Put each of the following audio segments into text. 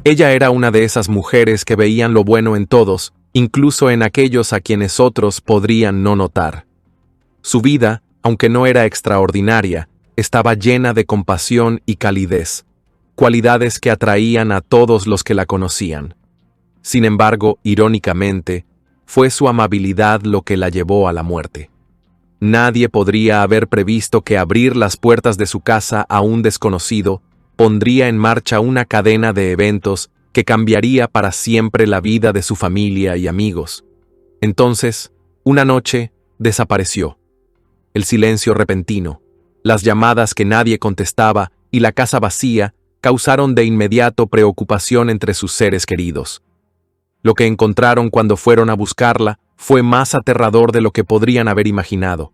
Ella era una de esas mujeres que veían lo bueno en todos, incluso en aquellos a quienes otros podrían no notar. Su vida, aunque no era extraordinaria, estaba llena de compasión y calidez, cualidades que atraían a todos los que la conocían. Sin embargo, irónicamente, fue su amabilidad lo que la llevó a la muerte. Nadie podría haber previsto que abrir las puertas de su casa a un desconocido pondría en marcha una cadena de eventos que cambiaría para siempre la vida de su familia y amigos. Entonces, una noche, desapareció. El silencio repentino, las llamadas que nadie contestaba y la casa vacía causaron de inmediato preocupación entre sus seres queridos. Lo que encontraron cuando fueron a buscarla fue más aterrador de lo que podrían haber imaginado.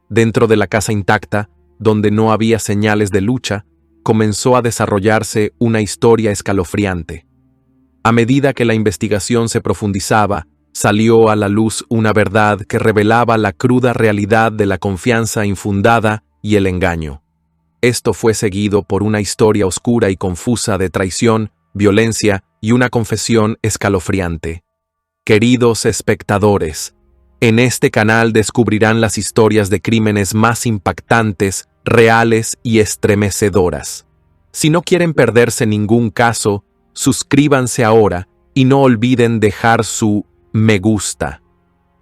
Dentro de la casa intacta, donde no había señales de lucha, comenzó a desarrollarse una historia escalofriante. A medida que la investigación se profundizaba, salió a la luz una verdad que revelaba la cruda realidad de la confianza infundada y el engaño. Esto fue seguido por una historia oscura y confusa de traición, violencia y una confesión escalofriante. Queridos espectadores, en este canal descubrirán las historias de crímenes más impactantes, reales y estremecedoras. Si no quieren perderse ningún caso, suscríbanse ahora y no olviden dejar su me gusta.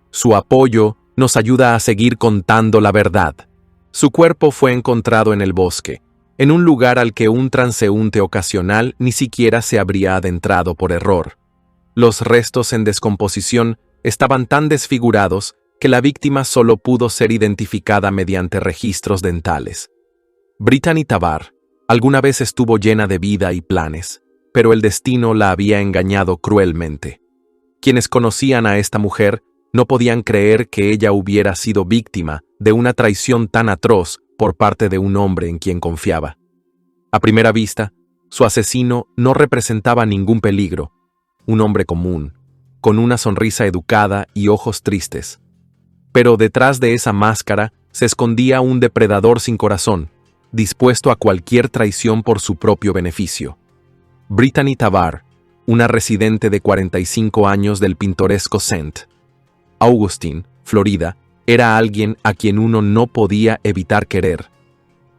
Su apoyo nos ayuda a seguir contando la verdad. Su cuerpo fue encontrado en el bosque, en un lugar al que un transeúnte ocasional ni siquiera se habría adentrado por error. Los restos en descomposición estaban tan desfigurados que la víctima solo pudo ser identificada mediante registros dentales. Brittany Tavar alguna vez estuvo llena de vida y planes, pero el destino la había engañado cruelmente. Quienes conocían a esta mujer no podían creer que ella hubiera sido víctima de una traición tan atroz por parte de un hombre en quien confiaba. A primera vista, su asesino no representaba ningún peligro, un hombre común, con una sonrisa educada y ojos tristes. Pero detrás de esa máscara se escondía un depredador sin corazón, dispuesto a cualquier traición por su propio beneficio. Brittany Tavar, una residente de 45 años del pintoresco St. Augustine, Florida, era alguien a quien uno no podía evitar querer.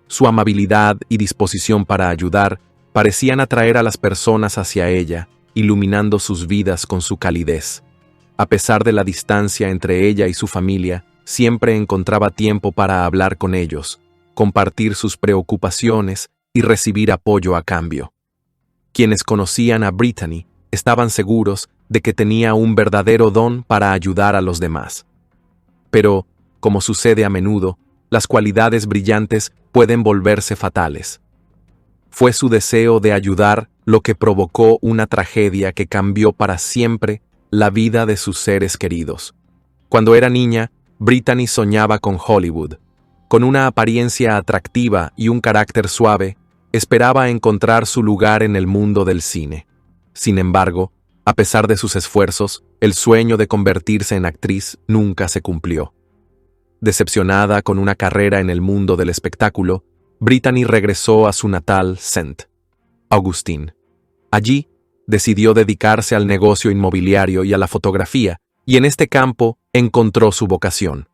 Su amabilidad y disposición para ayudar parecían atraer a las personas hacia ella, iluminando sus vidas con su calidez. A pesar de la distancia entre ella y su familia, siempre encontraba tiempo para hablar con ellos, compartir sus preocupaciones y recibir apoyo a cambio. Quienes conocían a Brittany estaban seguros de que tenía un verdadero don para ayudar a los demás. Pero, como sucede a menudo, las cualidades brillantes pueden volverse fatales. Fue su deseo de ayudar lo que provocó una tragedia que cambió para siempre la vida de sus seres queridos. Cuando era niña, Brittany soñaba con Hollywood. Con una apariencia atractiva y un carácter suave, esperaba encontrar su lugar en el mundo del cine. Sin embargo, a pesar de sus esfuerzos, el sueño de convertirse en actriz nunca se cumplió. Decepcionada con una carrera en el mundo del espectáculo, Brittany regresó a su natal St. Augustine. Allí, decidió dedicarse al negocio inmobiliario y a la fotografía, y en este campo encontró su vocación.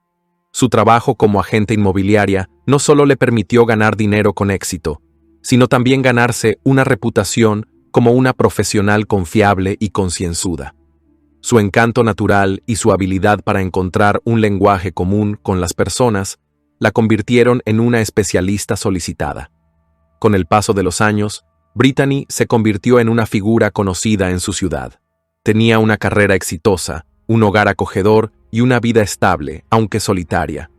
Su trabajo como agente inmobiliaria no solo le permitió ganar dinero con éxito, sino también ganarse una reputación como una profesional confiable y concienzuda. Su encanto natural y su habilidad para encontrar un lenguaje común con las personas la convirtieron en una especialista solicitada. Con el paso de los años, Brittany se convirtió en una figura conocida en su ciudad. Tenía una carrera exitosa, un hogar acogedor y una vida estable, aunque solitaria.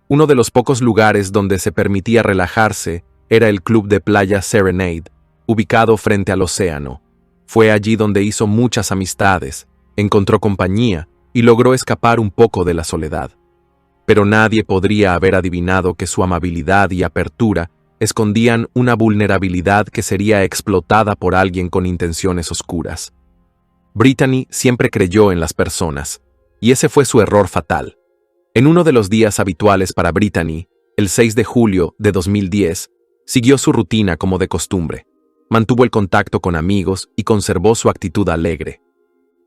Uno de los pocos lugares donde se permitía relajarse era el club de playa Serenade, ubicado frente al océano. Fue allí donde hizo muchas amistades, encontró compañía y logró escapar un poco de la soledad. Pero nadie podría haber adivinado que su amabilidad y apertura escondían una vulnerabilidad que sería explotada por alguien con intenciones oscuras. Brittany siempre creyó en las personas, y ese fue su error fatal. En uno de los días habituales para Brittany, el 6 de julio de 2010, siguió su rutina como de costumbre. mantuvo el contacto con amigos y conservó su actitud alegre.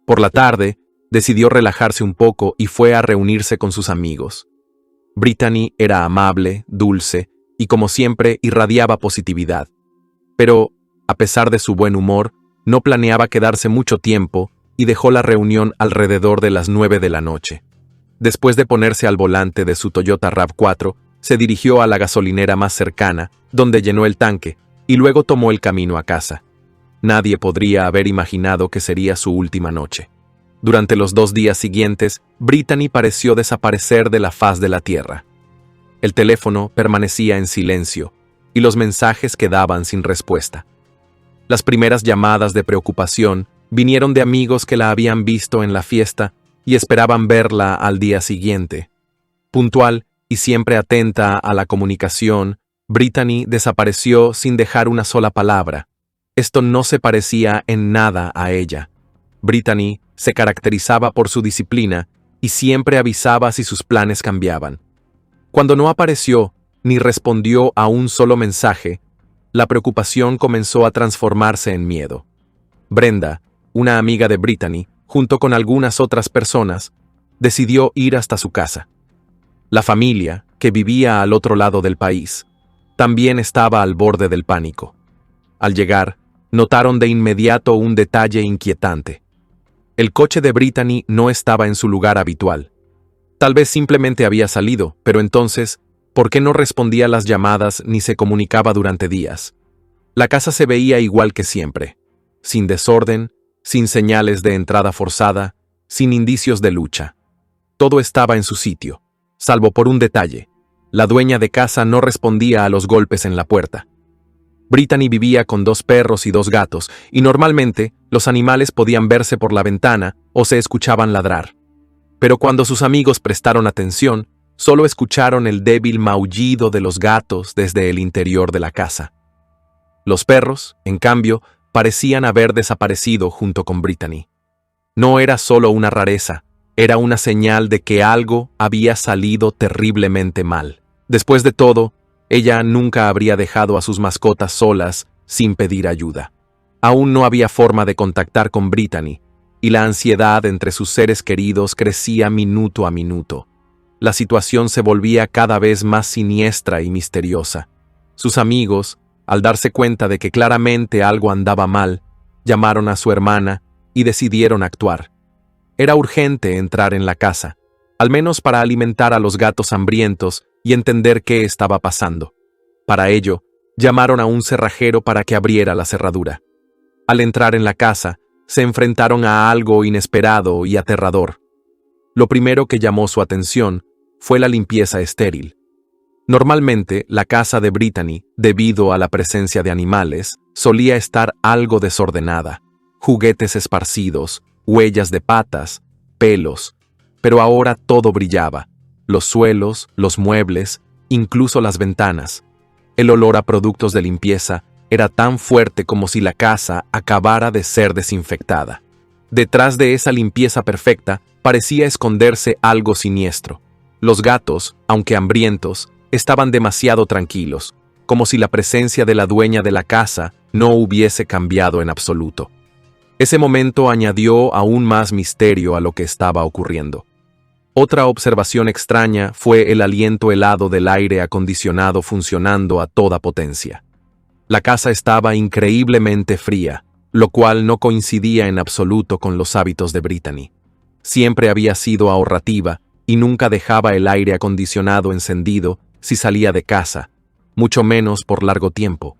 Por la tarde, decidió relajarse un poco y fue a reunirse con sus amigos. Brittany era amable, dulce y, como siempre, irradiaba positividad. Pero, a pesar de su buen humor, no planeaba quedarse mucho tiempo y dejó la reunión alrededor de las 9 de la noche. Después de ponerse al volante de su Toyota RAV4, se dirigió a la gasolinera más cercana, donde llenó el tanque, y luego tomó el camino a casa. Nadie podría haber imaginado que sería su última noche. Durante los 2 días siguientes, Brittany pareció desaparecer de la faz de la tierra. El teléfono permanecía en silencio, y los mensajes quedaban sin respuesta. Las primeras llamadas de preocupación vinieron de amigos que la habían visto en la fiesta y esperaban verla al día siguiente. Puntual y siempre atenta a la comunicación, Brittany desapareció sin dejar una sola palabra. Esto no se parecía en nada a ella. Brittany se caracterizaba por su disciplina y siempre avisaba si sus planes cambiaban. Cuando no apareció ni respondió a un solo mensaje, la preocupación comenzó a transformarse en miedo. Brenda, una amiga de Brittany, junto con algunas otras personas, decidió ir hasta su casa. La familia, que vivía al otro lado del país, también estaba al borde del pánico. Al llegar, notaron de inmediato un detalle inquietante. El coche de Brittany no estaba en su lugar habitual. Tal vez simplemente había salido, pero entonces, ¿por qué no respondía las llamadas ni se comunicaba durante días? La casa se veía igual que siempre, sin desorden, sin señales de entrada forzada, sin indicios de lucha. Todo estaba en su sitio, salvo por un detalle. La dueña de casa no respondía a los golpes en la puerta. Brittany vivía con 2 perros y 2 gatos, y normalmente los animales podían verse por la ventana o se escuchaban ladrar. Pero cuando sus amigos prestaron atención, solo escucharon el débil maullido de los gatos desde el interior de la casa. Los perros, en cambio, parecían haber desaparecido junto con Brittany. No era solo una rareza, era una señal de que algo había salido terriblemente mal. Después de todo, ella nunca habría dejado a sus mascotas solas sin pedir ayuda. Aún no había forma de contactar con Brittany, y la ansiedad entre sus seres queridos crecía minuto a minuto. La situación se volvía cada vez más siniestra y misteriosa. Sus amigos, al darse cuenta de que claramente algo andaba mal, llamaron a su hermana y decidieron actuar. Era urgente entrar en la casa, al menos para alimentar a los gatos hambrientos y entender qué estaba pasando. Para ello, llamaron a un cerrajero para que abriera la cerradura. Al entrar en la casa, se enfrentaron a algo inesperado y aterrador. Lo primero que llamó su atención fue la limpieza estéril. Normalmente, la casa de Brittany, debido a la presencia de animales, solía estar algo desordenada. Juguetes esparcidos, huellas de patas, pelos. Pero ahora todo brillaba. Los suelos, los muebles, incluso las ventanas. El olor a productos de limpieza era tan fuerte como si la casa acabara de ser desinfectada. Detrás de esa limpieza perfecta parecía esconderse algo siniestro. Los gatos, aunque hambrientos, estaban demasiado tranquilos, como si la presencia de la dueña de la casa no hubiese cambiado en absoluto. Ese momento añadió aún más misterio a lo que estaba ocurriendo. Otra observación extraña fue el aliento helado del aire acondicionado funcionando a toda potencia. La casa estaba increíblemente fría, lo cual no coincidía en absoluto con los hábitos de Brittany. Siempre había sido ahorrativa y nunca dejaba el aire acondicionado encendido si salía de casa, mucho menos por largo tiempo.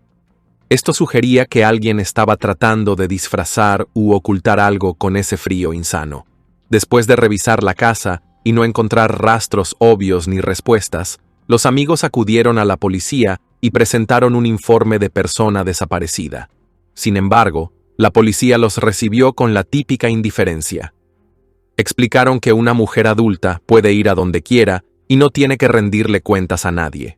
Esto sugería que alguien estaba tratando de disfrazar u ocultar algo con ese frío insano. Después de revisar la casa y no encontrar rastros obvios ni respuestas, los amigos acudieron a la policía y presentaron un informe de persona desaparecida. Sin embargo, la policía los recibió con la típica indiferencia. Explicaron que una mujer adulta puede ir a donde quiera y no tiene que rendirle cuentas a nadie.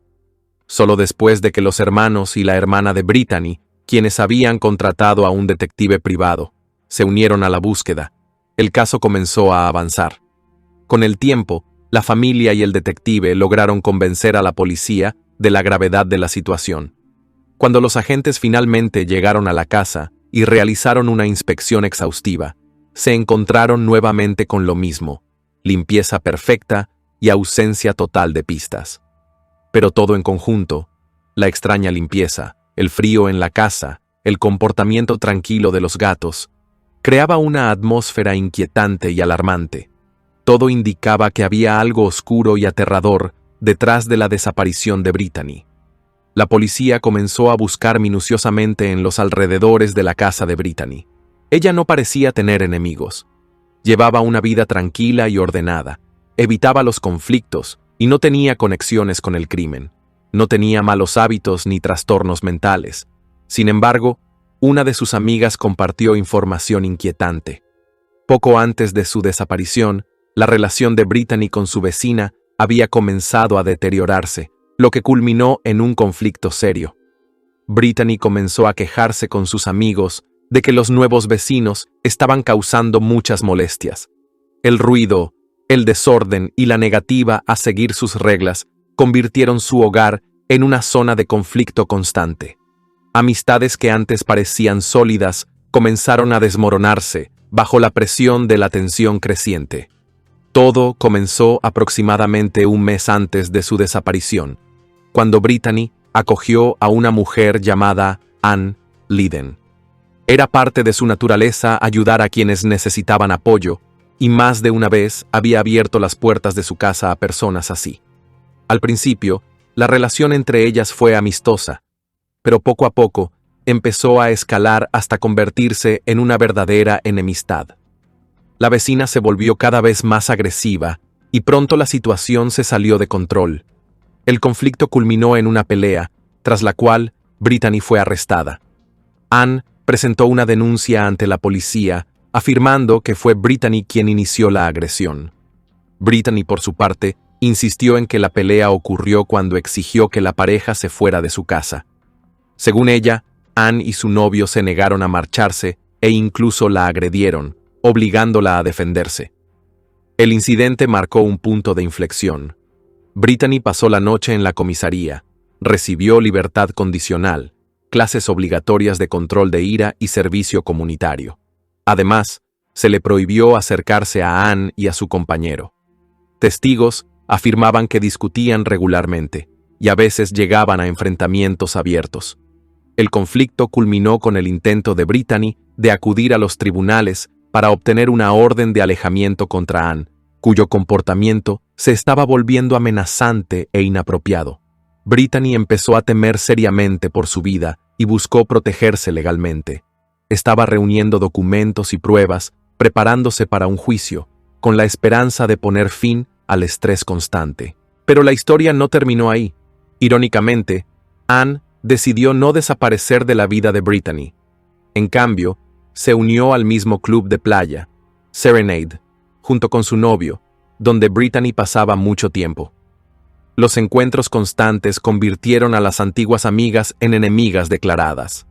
Solo después de que los hermanos y la hermana de Brittany, quienes habían contratado a un detective privado, se unieron a la búsqueda, el caso comenzó a avanzar. Con el tiempo, la familia y el detective lograron convencer a la policía de la gravedad de la situación. Cuando los agentes finalmente llegaron a la casa y realizaron una inspección exhaustiva, se encontraron nuevamente con lo mismo: limpieza perfecta y ausencia total de pistas. Pero todo en conjunto, la extraña limpieza, el frío en la casa, el comportamiento tranquilo de los gatos, creaba una atmósfera inquietante y alarmante. Todo indicaba que había algo oscuro y aterrador detrás de la desaparición de Brittany. La policía comenzó a buscar minuciosamente en los alrededores de la casa de Brittany. Ella no parecía tener enemigos. Llevaba una vida tranquila y ordenada, evitaba los conflictos y no tenía conexiones con el crimen. No tenía malos hábitos ni trastornos mentales. Sin embargo, una de sus amigas compartió información inquietante. Poco antes de su desaparición, la relación de Brittany con su vecina había comenzado a deteriorarse, lo que culminó en un conflicto serio. Brittany comenzó a quejarse con sus amigos de que los nuevos vecinos estaban causando muchas molestias. El ruido, el desorden y la negativa a seguir sus reglas convirtieron su hogar en una zona de conflicto constante. Amistades que antes parecían sólidas comenzaron a desmoronarse bajo la presión de la tensión creciente. Todo comenzó aproximadamente un mes antes de su desaparición, cuando Brittany acogió a una mujer llamada Ann Lydon. Era parte de su naturaleza ayudar a quienes necesitaban apoyo, y más de una vez había abierto las puertas de su casa a personas así. Al principio, la relación entre ellas fue amistosa, pero poco a poco empezó a escalar hasta convertirse en una verdadera enemistad. La vecina se volvió cada vez más agresiva y pronto la situación se salió de control. El conflicto culminó en una pelea, tras la cual Brittany fue arrestada. Ann presentó una denuncia ante la policía, afirmando que fue Brittany quien inició la agresión. Brittany, por su parte, insistió en que la pelea ocurrió cuando exigió que la pareja se fuera de su casa. Según ella, Ann y su novio se negaron a marcharse e incluso la agredieron, obligándola a defenderse. El incidente marcó un punto de inflexión. Brittany pasó la noche en la comisaría, recibió libertad condicional, clases obligatorias de control de ira y servicio comunitario. Además, se le prohibió acercarse a Ann y a su compañero. Testigos afirmaban que discutían regularmente y a veces llegaban a enfrentamientos abiertos. El conflicto culminó con el intento de Brittany de acudir a los tribunales para obtener una orden de alejamiento contra Ann, cuyo comportamiento se estaba volviendo amenazante e inapropiado. Brittany empezó a temer seriamente por su vida y buscó protegerse legalmente. Estaba reuniendo documentos y pruebas, preparándose para un juicio, con la esperanza de poner fin al estrés constante. Pero la historia no terminó ahí. Irónicamente, Ann decidió no desaparecer de la vida de Brittany. En cambio, se unió al mismo club de playa, Serenade, junto con su novio, donde Brittany pasaba mucho tiempo. Los encuentros constantes convirtieron a las antiguas amigas en enemigas declaradas.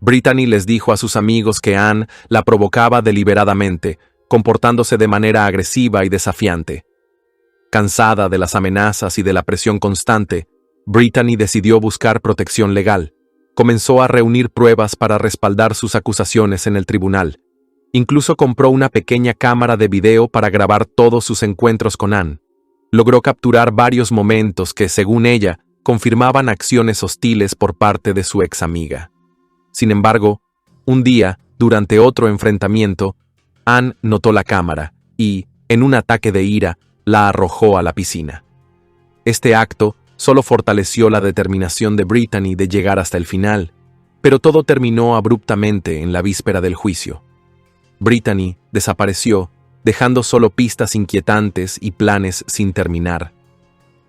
Brittany les dijo a sus amigos que Ann la provocaba deliberadamente, comportándose de manera agresiva y desafiante. Cansada de las amenazas y de la presión constante, Brittany decidió buscar protección legal. Comenzó a reunir pruebas para respaldar sus acusaciones en el tribunal. Incluso compró una pequeña cámara de video para grabar todos sus encuentros con Ann. Logró capturar varios momentos que, según ella, confirmaban acciones hostiles por parte de su ex amiga. Sin embargo, un día, durante otro enfrentamiento, Ann notó la cámara y, en un ataque de ira, la arrojó a la piscina. Este acto solo fortaleció la determinación de Brittany de llegar hasta el final, pero todo terminó abruptamente en la víspera del juicio. Brittany desapareció, dejando solo pistas inquietantes y planes sin terminar.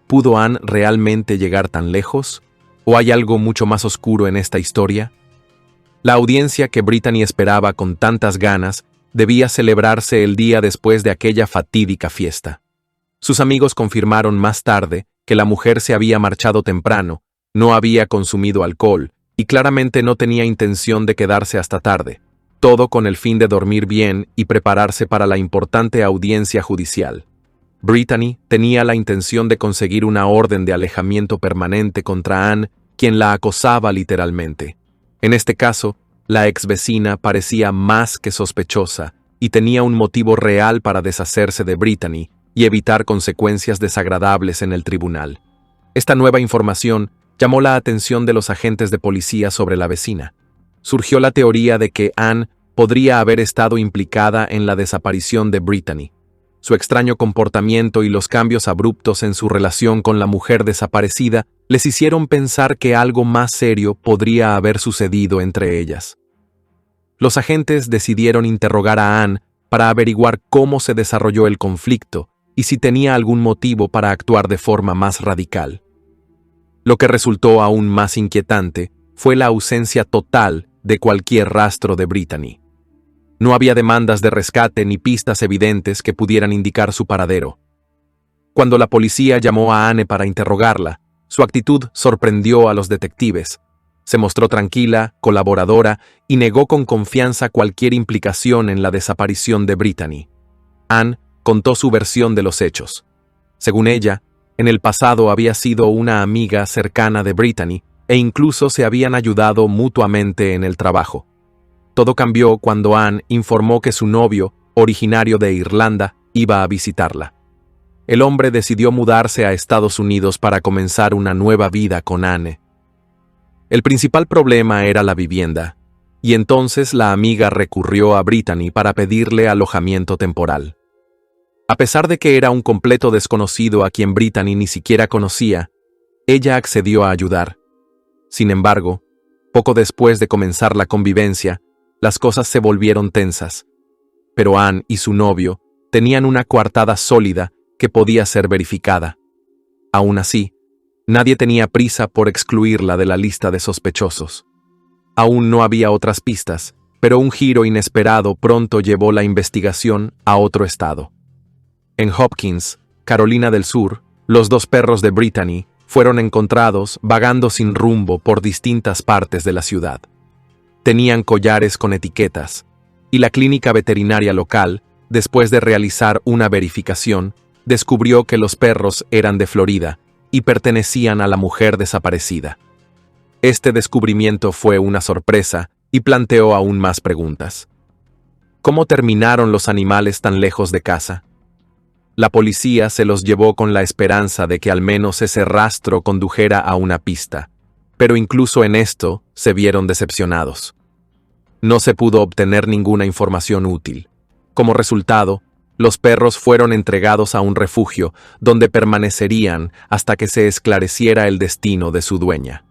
¿Pudo Ann realmente llegar tan lejos? ¿O hay algo mucho más oscuro en esta historia? La audiencia que Brittany esperaba con tantas ganas debía celebrarse el día después de aquella fatídica fiesta. Sus amigos confirmaron más tarde que la mujer se había marchado temprano, no había consumido alcohol y claramente no tenía intención de quedarse hasta tarde, todo con el fin de dormir bien y prepararse para la importante audiencia judicial. Brittany tenía la intención de conseguir una orden de alejamiento permanente contra Ann, quien la acosaba literalmente. En este caso, la ex vecina parecía más que sospechosa y tenía un motivo real para deshacerse de Brittany y evitar consecuencias desagradables en el tribunal. Esta nueva información llamó la atención de los agentes de policía sobre la vecina. Surgió la teoría de que Anne podría haber estado implicada en la desaparición de Brittany. Su extraño comportamiento y los cambios abruptos en su relación con la mujer desaparecida les hicieron pensar que algo más serio podría haber sucedido entre ellas. Los agentes decidieron interrogar a Anne para averiguar cómo se desarrolló el conflicto y si tenía algún motivo para actuar de forma más radical. Lo que resultó aún más inquietante fue la ausencia total de cualquier rastro de Brittany. No había demandas de rescate ni pistas evidentes que pudieran indicar su paradero. Cuando la policía llamó a Anne para interrogarla, su actitud sorprendió a los detectives. Se mostró tranquila, colaboradora y negó con confianza cualquier implicación en la desaparición de Brittany. Anne contó su versión de los hechos. Según ella, en el pasado había sido una amiga cercana de Brittany e incluso se habían ayudado mutuamente en el trabajo. Todo cambió cuando Anne informó que su novio, originario de Irlanda, iba a visitarla. El hombre decidió mudarse a Estados Unidos para comenzar una nueva vida con Anne. El principal problema era la vivienda, y entonces la amiga recurrió a Brittany para pedirle alojamiento temporal. A pesar de que era un completo desconocido a quien Brittany ni siquiera conocía, ella accedió a ayudar. Sin embargo, poco después de comenzar la convivencia, las cosas se volvieron tensas, pero Anne y su novio tenían una coartada sólida que podía ser verificada. Aún así, nadie tenía prisa por excluirla de la lista de sospechosos. Aún no había otras pistas, pero un giro inesperado pronto llevó la investigación a otro estado. En Hopkins, Carolina del Sur, los dos perros de Brittany fueron encontrados vagando sin rumbo por distintas partes de la ciudad. Tenían collares con etiquetas, y la clínica veterinaria local, después de realizar una verificación, descubrió que los perros eran de Florida y pertenecían a la mujer desaparecida. Este descubrimiento fue una sorpresa y planteó aún más preguntas. ¿Cómo terminaron los animales tan lejos de casa? La policía se los llevó con la esperanza de que al menos ese rastro condujera a una pista, pero incluso en esto se vieron decepcionados. No se pudo obtener ninguna información útil. Como resultado, los perros fueron entregados a un refugio donde permanecerían hasta que se esclareciera el destino de su dueña.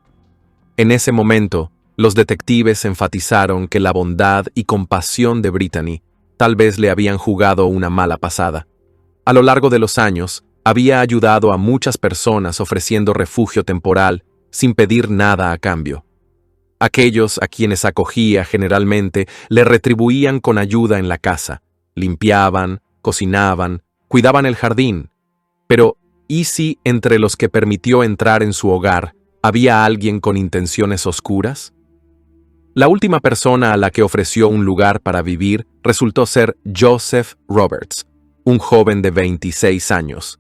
En ese momento, los detectives enfatizaron que la bondad y compasión de Brittany tal vez le habían jugado una mala pasada. A lo largo de los años, había ayudado a muchas personas ofreciendo refugio temporal sin pedir nada a cambio. Aquellos a quienes acogía generalmente le retribuían con ayuda en la casa, limpiaban, cocinaban, cuidaban el jardín. Pero, ¿y si entre los que permitió entrar en su hogar había alguien con intenciones oscuras? La última persona a la que ofreció un lugar para vivir resultó ser Joseph Roberts, un joven de 26 años.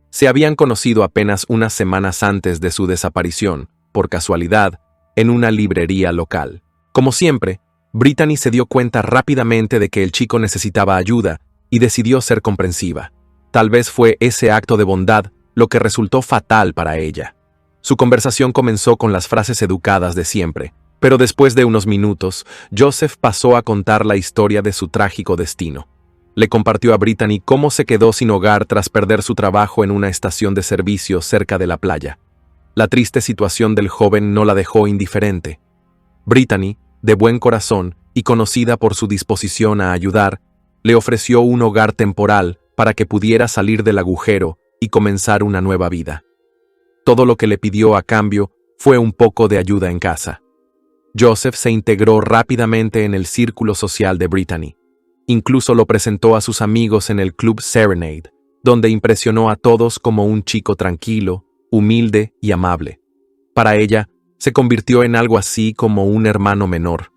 Se habían conocido apenas unas semanas antes de su desaparición, por casualidad, en una librería local. Como siempre, Brittany se dio cuenta rápidamente de que el chico necesitaba ayuda y decidió ser comprensiva. Tal vez fue ese acto de bondad lo que resultó fatal para ella. Su conversación comenzó con las frases educadas de siempre, pero después de unos minutos, Joseph pasó a contar la historia de su trágico destino. Le compartió a Brittany cómo se quedó sin hogar tras perder su trabajo en una estación de servicio cerca de la playa. La triste situación del joven no la dejó indiferente. Brittany, de buen corazón y conocida por su disposición a ayudar, le ofreció un hogar temporal para que pudiera salir del agujero y comenzar una nueva vida. Todo lo que le pidió a cambio fue un poco de ayuda en casa. Joseph se integró rápidamente en el círculo social de Brittany. Incluso lo presentó a sus amigos en el Club Serenade, donde impresionó a todos como un chico tranquilo, humilde y amable. Para ella, se convirtió en algo así como un hermano menor,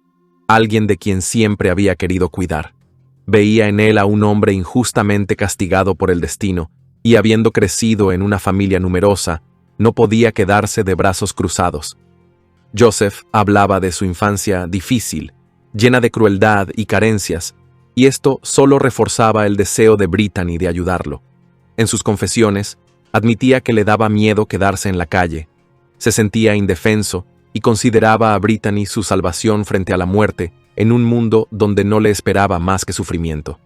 alguien de quien siempre había querido cuidar. Veía en él a un hombre injustamente castigado por el destino, y habiendo crecido en una familia numerosa, no podía quedarse de brazos cruzados. Joseph hablaba de su infancia difícil, llena de crueldad y carencias, y esto solo reforzaba el deseo de Brittany de ayudarlo. En sus confesiones, admitía que le daba miedo quedarse en la calle, se sentía indefenso y consideraba a Brittany su salvación frente a la muerte en un mundo donde no le esperaba más que sufrimiento.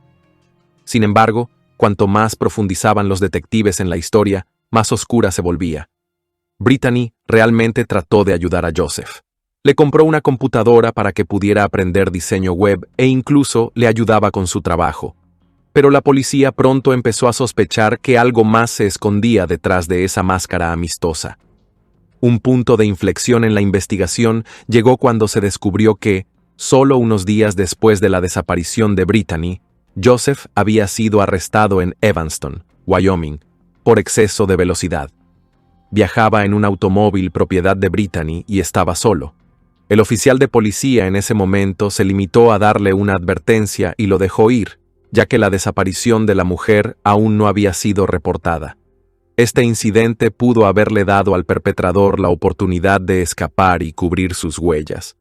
Sin embargo, cuanto más profundizaban los detectives en la historia, más oscura se volvía. Brittany realmente trató de ayudar a Joseph. Le compró una computadora para que pudiera aprender diseño web e incluso le ayudaba con su trabajo. Pero la policía pronto empezó a sospechar que algo más se escondía detrás de esa máscara amistosa. Un punto de inflexión en la investigación llegó cuando se descubrió que, solo unos días después de la desaparición de Brittany, Joseph había sido arrestado en Evanston, Wyoming, por exceso de velocidad. Viajaba en un automóvil propiedad de Brittany y estaba solo. El oficial de policía en ese momento se limitó a darle una advertencia y lo dejó ir, ya que la desaparición de la mujer aún no había sido reportada. Este incidente pudo haberle dado al perpetrador la oportunidad de escapar y cubrir sus huellas.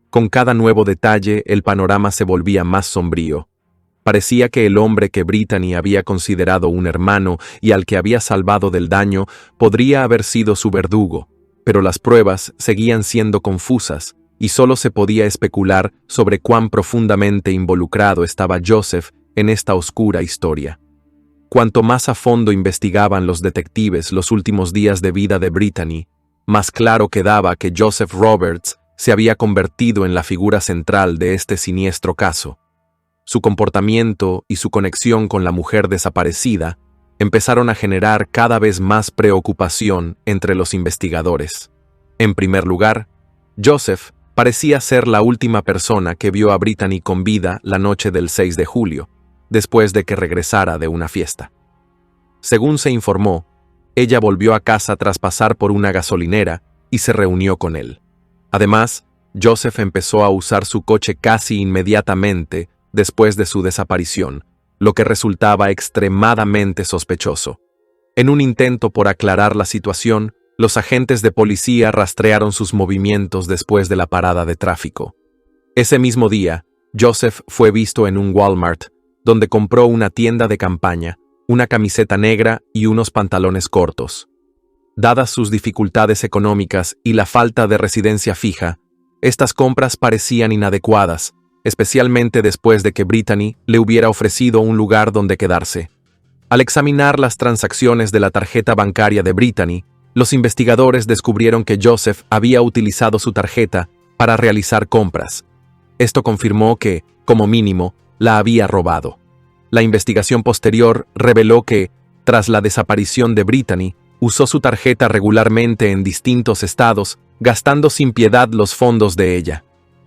Con cada nuevo detalle, el panorama se volvía más sombrío. Parecía que el hombre que Brittany había considerado un hermano y al que había salvado del daño podría haber sido su verdugo, pero las pruebas seguían siendo confusas y solo se podía especular sobre cuán profundamente involucrado estaba Joseph en esta oscura historia. Cuanto más a fondo investigaban los detectives los últimos días de vida de Brittany, más claro quedaba que Joseph Roberts se había convertido en la figura central de este siniestro caso. Su comportamiento y su conexión con la mujer desaparecida empezaron a generar cada vez más preocupación entre los investigadores. En primer lugar, Joseph parecía ser la última persona que vio a Brittany con vida la noche del 6 de julio, después de que regresara de una fiesta. Según se informó, ella volvió a casa tras pasar por una gasolinera y se reunió con él. Además, Joseph empezó a usar su coche casi inmediatamente después de su desaparición, lo que resultaba extremadamente sospechoso. En un intento por aclarar la situación, los agentes de policía rastrearon sus movimientos después de la parada de tráfico. Ese mismo día, Joseph fue visto en un Walmart, donde compró una tienda de campaña, una camiseta negra y unos pantalones cortos. Dadas sus dificultades económicas y la falta de residencia fija, estas compras parecían inadecuadas, especialmente después de que Brittany le hubiera ofrecido un lugar donde quedarse. Al examinar las transacciones de la tarjeta bancaria de Brittany, los investigadores descubrieron que Joseph había utilizado su tarjeta para realizar compras. Esto confirmó que, como mínimo, la había robado. La investigación posterior reveló que, tras la desaparición de Brittany, usó su tarjeta regularmente en distintos estados, gastando sin piedad los fondos de ella.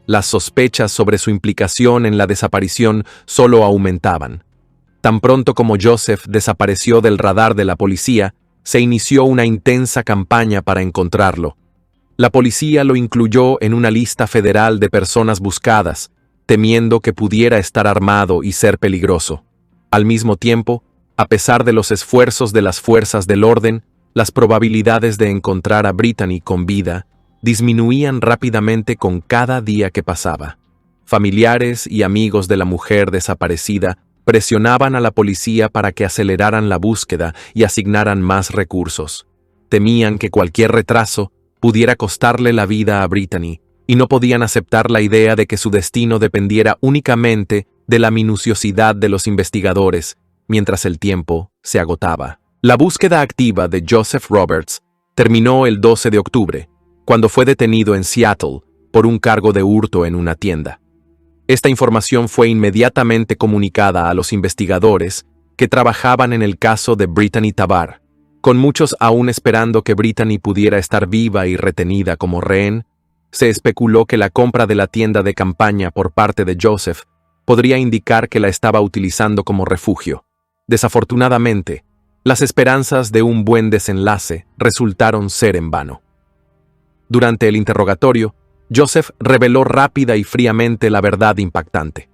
Las sospechas sobre su implicación en la desaparición solo aumentaban. Tan pronto como Joseph desapareció del radar de la policía, se inició una intensa campaña para encontrarlo. La policía lo incluyó en una lista federal de personas buscadas, temiendo que pudiera estar armado y ser peligroso. Al mismo tiempo, a pesar de los esfuerzos de las fuerzas del orden, las probabilidades de encontrar a Brittany con vida disminuían rápidamente con cada día que pasaba. Familiares y amigos de la mujer desaparecida presionaban a la policía para que aceleraran la búsqueda y asignaran más recursos. Temían que cualquier retraso pudiera costarle la vida a Brittany, y no podían aceptar la idea de que su destino dependiera únicamente de la minuciosidad de los investigadores, mientras el tiempo se agotaba. La búsqueda activa de Joseph Roberts terminó el 12 de octubre, cuando fue detenido en Seattle por un cargo de hurto en una tienda. Esta información fue inmediatamente comunicada a los investigadores que trabajaban en el caso de Brittany Tabar. Con muchos aún esperando que Brittany pudiera estar viva y retenida como rehén, se especuló que la compra de la tienda de campaña por parte de Joseph podría indicar que la estaba utilizando como refugio. Desafortunadamente, las esperanzas de un buen desenlace resultaron ser en vano. Durante el interrogatorio, Joseph reveló rápida y fríamente la verdad impactante.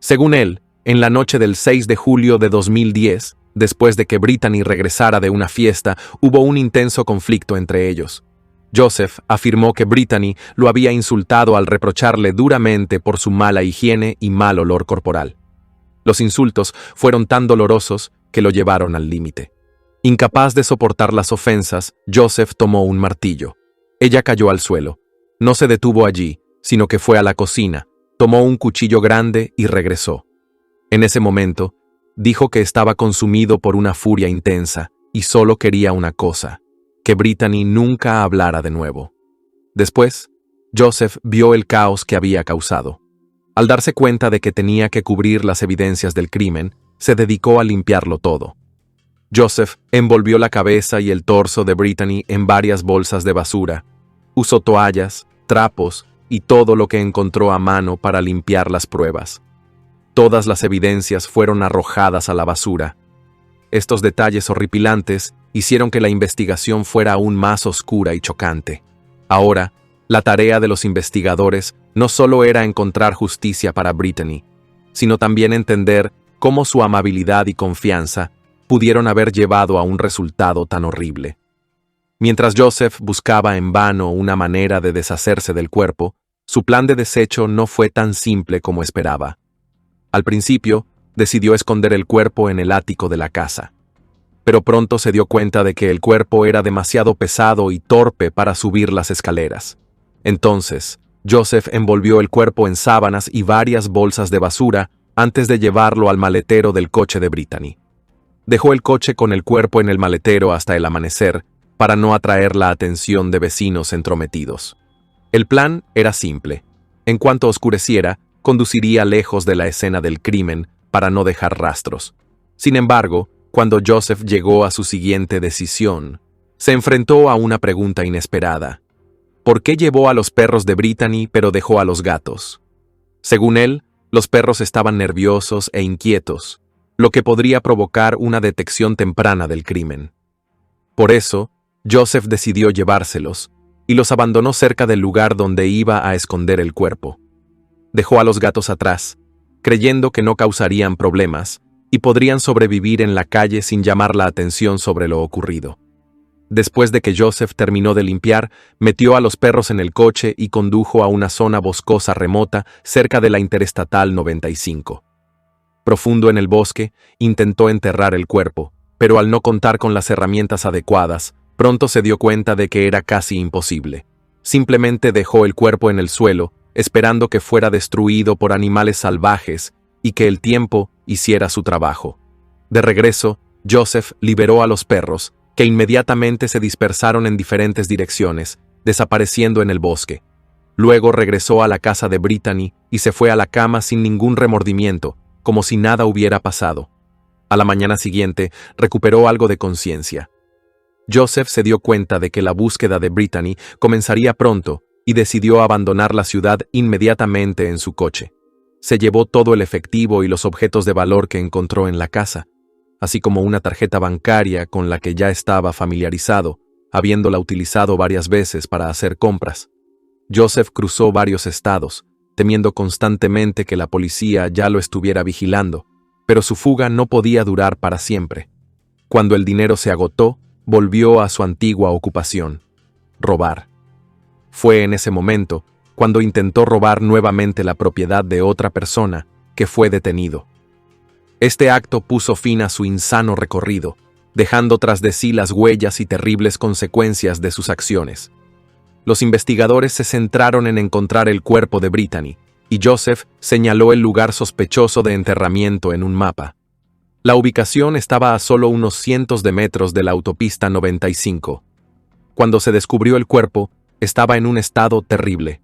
Según él, en la noche del 6 de julio de 2010, después de que Brittany regresara de una fiesta, hubo un intenso conflicto entre ellos. Joseph afirmó que Brittany lo había insultado al reprocharle duramente por su mala higiene y mal olor corporal. Los insultos fueron tan dolorosos que lo llevaron al límite. Incapaz de soportar las ofensas, Joseph tomó un martillo. Ella cayó al suelo. No se detuvo allí, sino que fue a la cocina, tomó un cuchillo grande y regresó. En ese momento, dijo que estaba consumido por una furia intensa y solo quería una cosa: que Brittany nunca hablara de nuevo. Después, Joseph vio el caos que había causado. Al darse cuenta de que tenía que cubrir las evidencias del crimen, se dedicó a limpiarlo todo. Joseph envolvió la cabeza y el torso de Brittany en varias bolsas de basura. Usó toallas, trapos y todo lo que encontró a mano para limpiar las pruebas. Todas las evidencias fueron arrojadas a la basura. Estos detalles horripilantes hicieron que la investigación fuera aún más oscura y chocante. Ahora, la tarea de los investigadores no solo era encontrar justicia para Brittany, sino también entender cómo su amabilidad y confianza pudieron haber llevado a un resultado tan horrible. Mientras Joseph buscaba en vano una manera de deshacerse del cuerpo, su plan de desecho no fue tan simple como esperaba. Al principio, decidió esconder el cuerpo en el ático de la casa. Pero pronto se dio cuenta de que el cuerpo era demasiado pesado y torpe para subir las escaleras. Entonces, Joseph envolvió el cuerpo en sábanas y varias bolsas de basura antes de llevarlo al maletero del coche de Brittany. Dejó el coche con el cuerpo en el maletero hasta el amanecer para no atraer la atención de vecinos entrometidos. El plan era simple. En cuanto oscureciera, conduciría lejos de la escena del crimen para no dejar rastros. Sin embargo, cuando Joseph llegó a su siguiente decisión, se enfrentó a una pregunta inesperada. ¿Por qué llevó a los perros de Brittany pero dejó a los gatos? Según él, los perros estaban nerviosos e inquietos, lo que podría provocar una detección temprana del crimen. Por eso, Joseph decidió llevárselos y los abandonó cerca del lugar donde iba a esconder el cuerpo. Dejó a los gatos atrás, creyendo que no causarían problemas y podrían sobrevivir en la calle sin llamar la atención sobre lo ocurrido. Después de que Joseph terminó de limpiar, metió a los perros en el coche y condujo a una zona boscosa remota cerca de la Interestatal 95. Profundo en el bosque, intentó enterrar el cuerpo, pero al no contar con las herramientas adecuadas, pronto se dio cuenta de que era casi imposible. Simplemente dejó el cuerpo en el suelo, esperando que fuera destruido por animales salvajes y que el tiempo hiciera su trabajo. De regreso, Joseph liberó a los perros, que inmediatamente se dispersaron en diferentes direcciones, desapareciendo en el bosque. Luego regresó a la casa de Brittany y se fue a la cama sin ningún remordimiento, como si nada hubiera pasado. A la mañana siguiente, recuperó algo de conciencia. Joseph se dio cuenta de que la búsqueda de Brittany comenzaría pronto y decidió abandonar la ciudad inmediatamente en su coche. Se llevó todo el efectivo y los objetos de valor que encontró en la casa, así como una tarjeta bancaria con la que ya estaba familiarizado, habiéndola utilizado varias veces para hacer compras. Joseph cruzó varios estados, temiendo constantemente que la policía ya lo estuviera vigilando, pero su fuga no podía durar para siempre. Cuando el dinero se agotó, volvió a su antigua ocupación: robar. Fue en ese momento cuando intentó robar nuevamente la propiedad de otra persona, que fue detenido. Este acto puso fin a su insano recorrido, dejando tras de sí las huellas y terribles consecuencias de sus acciones. Los investigadores se centraron en encontrar el cuerpo de Brittany, y Joseph señaló el lugar sospechoso de enterramiento en un mapa. La ubicación estaba a solo unos cientos de metros de la autopista 95. Cuando se descubrió el cuerpo, estaba en un estado terrible.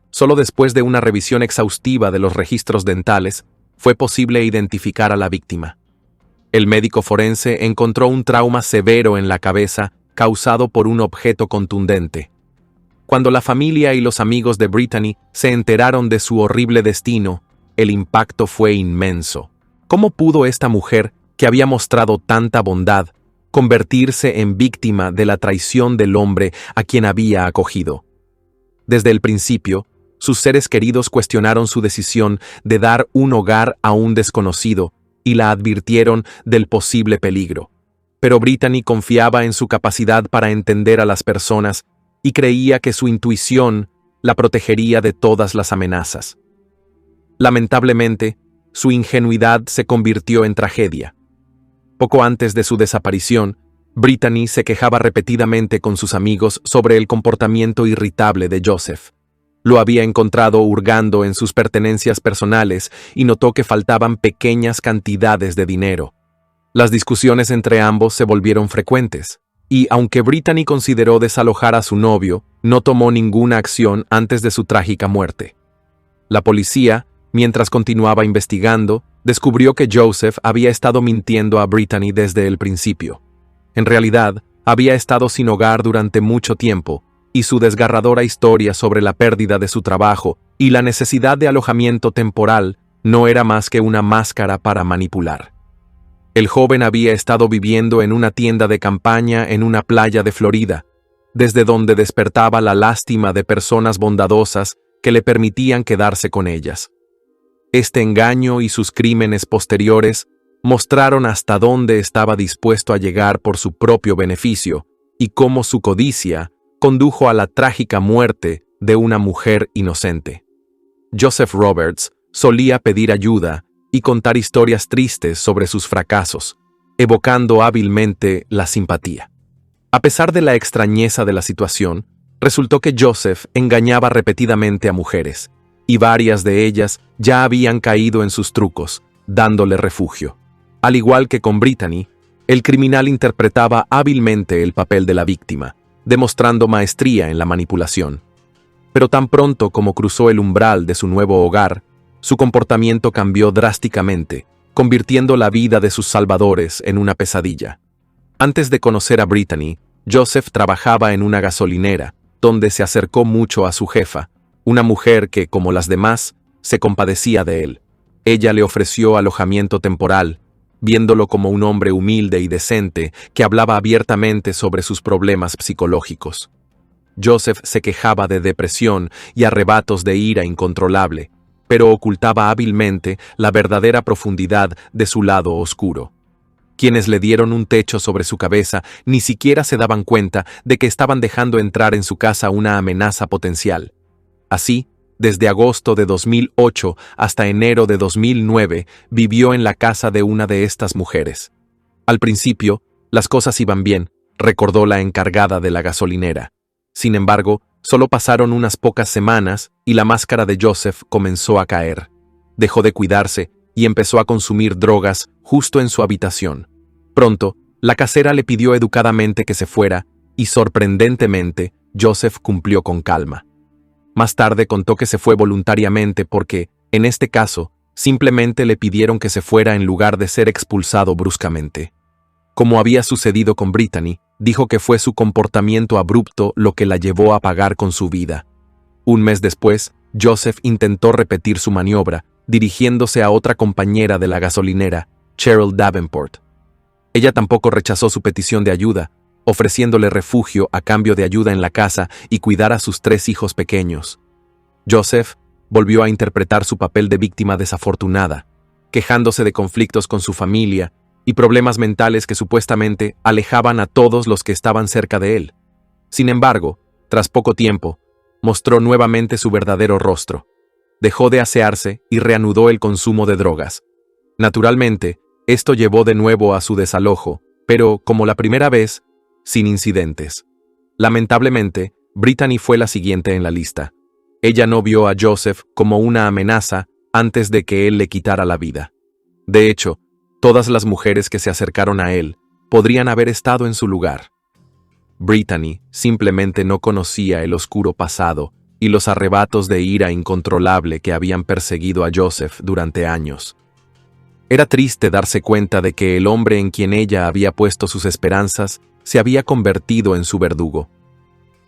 Solo después de una revisión exhaustiva de los registros dentales, fue posible identificar a la víctima. El médico forense encontró un trauma severo en la cabeza causado por un objeto contundente. Cuando la familia y los amigos de Brittany se enteraron de su horrible destino, el impacto fue inmenso. ¿Cómo pudo esta mujer, que había mostrado tanta bondad, convertirse en víctima de la traición del hombre a quien había acogido? Desde el principio, sus seres queridos cuestionaron su decisión de dar un hogar a un desconocido y la advirtieron del posible peligro. Pero Brittany confiaba en su capacidad para entender a las personas y creía que su intuición la protegería de todas las amenazas. Lamentablemente, su ingenuidad se convirtió en tragedia. Poco antes de su desaparición, Brittany se quejaba repetidamente con sus amigos sobre el comportamiento irritable de Joseph. Lo había encontrado hurgando en sus pertenencias personales y notó que faltaban pequeñas cantidades de dinero. Las discusiones entre ambos se volvieron frecuentes, y aunque Brittany consideró desalojar a su novio, no tomó ninguna acción antes de su trágica muerte. La policía, mientras continuaba investigando, descubrió que Joseph había estado mintiendo a Brittany desde el principio. En realidad, había estado sin hogar durante mucho tiempo, y su desgarradora historia sobre la pérdida de su trabajo y la necesidad de alojamiento temporal no era más que una máscara para manipular. El joven había estado viviendo en una tienda de campaña en una playa de Florida, desde donde despertaba la lástima de personas bondadosas que le permitían quedarse con ellas. Este engaño y sus crímenes posteriores mostraron hasta dónde estaba dispuesto a llegar por su propio beneficio y cómo su codicia condujo a la trágica muerte de una mujer inocente. Joseph Roberts solía pedir ayuda y contar historias tristes sobre sus fracasos, evocando hábilmente la simpatía. A pesar de la extrañeza de la situación, resultó que Joseph engañaba repetidamente a mujeres, y varias de ellas ya habían caído en sus trucos, dándole refugio. Al igual que con Brittany, el criminal interpretaba hábilmente el papel de la víctima, demostrando maestría en la manipulación. Pero tan pronto como cruzó el umbral de su nuevo hogar, su comportamiento cambió drásticamente, convirtiendo la vida de sus salvadores en una pesadilla. Antes de conocer a Brittany, Joseph trabajaba en una gasolinera, donde se acercó mucho a su jefa, una mujer que, como las demás, se compadecía de él. Ella le ofreció alojamiento temporal, viéndolo como un hombre humilde y decente que hablaba abiertamente sobre sus problemas psicológicos. Joseph se quejaba de depresión y arrebatos de ira incontrolable, pero ocultaba hábilmente la verdadera profundidad de su lado oscuro. Quienes le dieron un techo sobre su cabeza ni siquiera se daban cuenta de que estaban dejando entrar en su casa una amenaza potencial. Así, desde agosto de 2008 hasta enero de 2009, vivió en la casa de una de estas mujeres. Al principio, las cosas iban bien, recordó la encargada de la gasolinera. Sin embargo, solo pasaron unas pocas semanas y la máscara de Joseph comenzó a caer. Dejó de cuidarse y empezó a consumir drogas justo en su habitación. Pronto, la casera le pidió educadamente que se fuera y, sorprendentemente, Joseph cumplió con calma. Más tarde contó que se fue voluntariamente porque, en este caso, simplemente le pidieron que se fuera en lugar de ser expulsado bruscamente. Como había sucedido con Brittany, dijo que fue su comportamiento abrupto lo que la llevó a pagar con su vida. Un mes después, Joseph intentó repetir su maniobra, dirigiéndose a otra compañera de la gasolinera, Cheryl Davenport. Ella tampoco rechazó su petición de ayuda, ofreciéndole refugio a cambio de ayuda en la casa y cuidar a sus 3 hijos pequeños. Joseph volvió a interpretar su papel de víctima desafortunada, quejándose de conflictos con su familia y problemas mentales que supuestamente alejaban a todos los que estaban cerca de él. Sin embargo, tras poco tiempo, mostró nuevamente su verdadero rostro. Dejó de asearse y reanudó el consumo de drogas. Naturalmente, esto llevó de nuevo a su desalojo, pero, como la primera vez, sin incidentes. Lamentablemente, Brittany fue la siguiente en la lista. Ella no vio a Joseph como una amenaza antes de que él le quitara la vida. De hecho, todas las mujeres que se acercaron a él podrían haber estado en su lugar. Brittany simplemente no conocía el oscuro pasado y los arrebatos de ira incontrolable que habían perseguido a Joseph durante años. Era triste darse cuenta de que el hombre en quien ella había puesto sus esperanzas se había convertido en su verdugo.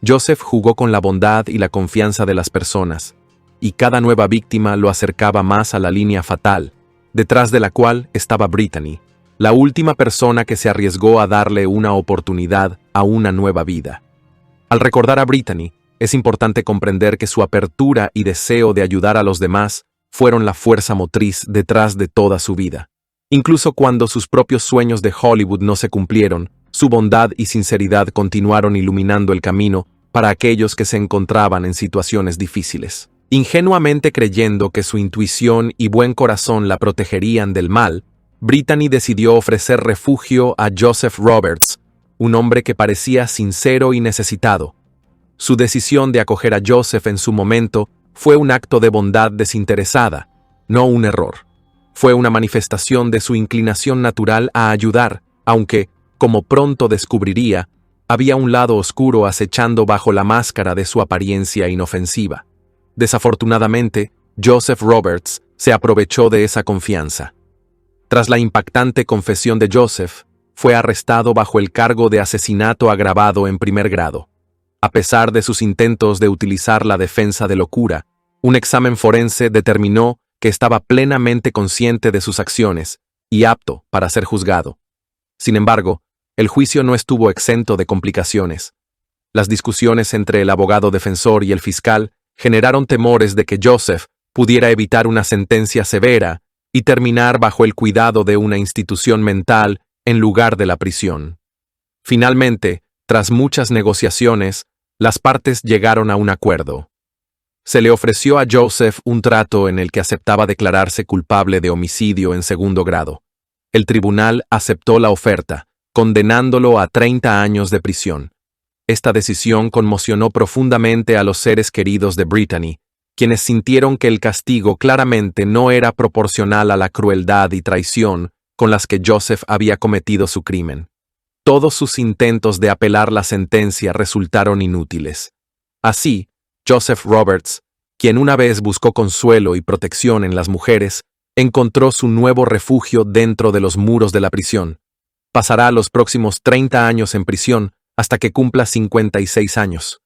Joseph jugó con la bondad y la confianza de las personas, y cada nueva víctima lo acercaba más a la línea fatal, detrás de la cual estaba Brittany, la última persona que se arriesgó a darle una oportunidad a una nueva vida. Al recordar a Brittany, es importante comprender que su apertura y deseo de ayudar a los demás fueron la fuerza motriz detrás de toda su vida. Incluso cuando sus propios sueños de Hollywood no se cumplieron, su bondad y sinceridad continuaron iluminando el camino para aquellos que se encontraban en situaciones difíciles. Ingenuamente creyendo que su intuición y buen corazón la protegerían del mal, Brittany decidió ofrecer refugio a Joseph Roberts, un hombre que parecía sincero y necesitado. Su decisión de acoger a Joseph en su momento fue un acto de bondad desinteresada, no un error. Fue una manifestación de su inclinación natural a ayudar, aunque, como pronto descubriría, había un lado oscuro acechando bajo la máscara de su apariencia inofensiva. Desafortunadamente, Joseph Roberts se aprovechó de esa confianza. Tras la impactante confesión de Joseph, fue arrestado bajo el cargo de asesinato agravado en primer grado. A pesar de sus intentos de utilizar la defensa de locura, un examen forense determinó que estaba plenamente consciente de sus acciones y apto para ser juzgado. Sin embargo, el juicio no estuvo exento de complicaciones. Las discusiones entre el abogado defensor y el fiscal generaron temores de que Joseph pudiera evitar una sentencia severa y terminar bajo el cuidado de una institución mental en lugar de la prisión. Finalmente, tras muchas negociaciones, las partes llegaron a un acuerdo. Se le ofreció a Joseph un trato en el que aceptaba declararse culpable de homicidio en segundo grado. El tribunal aceptó la oferta, condenándolo a 30 años de prisión. Esta decisión conmocionó profundamente a los seres queridos de Brittany, quienes sintieron que el castigo claramente no era proporcional a la crueldad y traición con las que Joseph había cometido su crimen. Todos sus intentos de apelar la sentencia resultaron inútiles. Así, Joseph Roberts, quien una vez buscó consuelo y protección en las mujeres, encontró su nuevo refugio dentro de los muros de la prisión. Pasará los próximos 30 años en prisión hasta que cumpla 56 años.